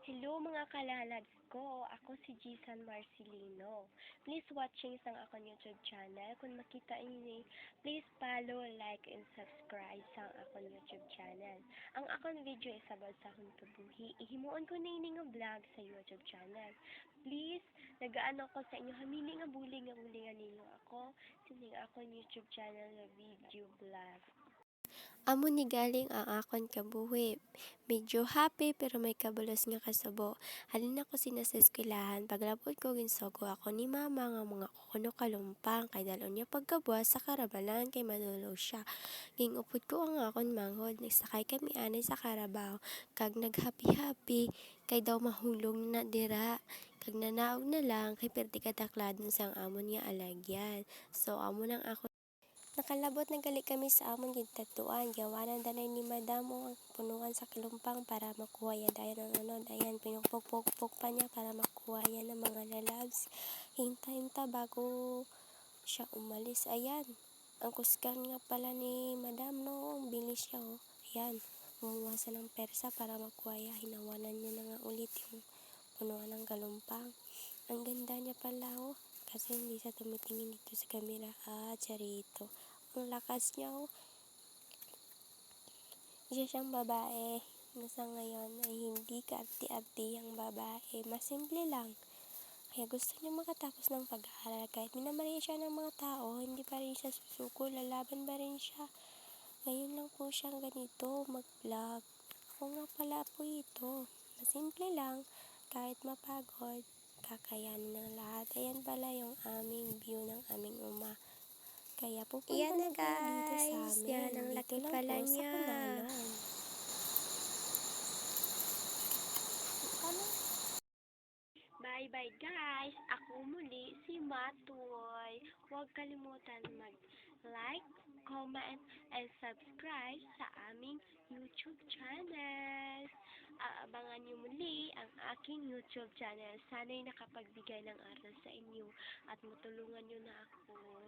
Hello mga kalalabs ko, ako si Jisan Marcelino. Please watching sang akong YouTube channel. Kung makita inyo, please follow, like, and subscribe sang akong YouTube channel. Ang akong video is about sa akong kabuhi. Ihimuon ko na ini nga vlog sa YouTube channel. Please, nagaano ko sa inyo, hamili nga buling nga ulingan ninyo ako sa akong YouTube channel nga video vlog. Amo ni galing ang akon kabuhi. Medyo happy pero may kabulos nga kasabo. Halin ako sina sa eskwelahan. Paglabot ko ginsogo ako ni mama nga mga kukuno kalumpang. Kay dalon niya pagkabuas sa karabalan kay manulog siya. Gingupod ko ang akon manghod. Nagsakay kami anay sa karabaw. Kag naghappy-happy. Kay daw mahulog na dira. Kag nanaog na lang kay perti katakladon sang amon nga alagyan. So amo nang ako nakalabot na gali kami sa amon gintatuan. Gawanan danay ni madam o ang punuan sa kalumpang para makuha yan. Dayan ang anod. Ayan, pinupok-pok pa niya para makuha yan ng mga lalabs. Hinta-hinta bago siya umalis. Ayan, ang kuskan nga pala ni madam no. Bilis siya oh. Ayan, umuha siya ng persa para makuha yan. Hinawanan niya na nga ulit yung punuan ng kalumpang. Ang ganda niya pala oh. Kasi hindi siya tumitingin dito sa camera. Charito. Ang lakas niya oh. Isa siyang babae na sa ngayon ay hindi kaarti-arti ang babae. Mas simple lang. Kaya gusto niya makatapos ng pag-aaral. Kahit minamali siya ng mga tao, hindi pa rin siya susuko. Lalaban pa rin siya. Ngayon lang po siyang ganito mag-vlog. Ako nga pala po ito. Mas simple lang. Kahit mapagod, kakayanin ng lahat. Ayan pala yung aming view ng aming uma. Kaya pupunta Iyan na na kayo dito sa guys, amin. yan ang Dito laki lang pala po sa niya. Kunanan. Bye-bye guys! Ako muli si Matoy. Huwag kalimutan mag-like, comment, and subscribe sa aming YouTube channel. Aabangan niyo muli ang aking YouTube channel. Sana'y nakapagbigay ng aral sa inyo at matulungan niyo na ako.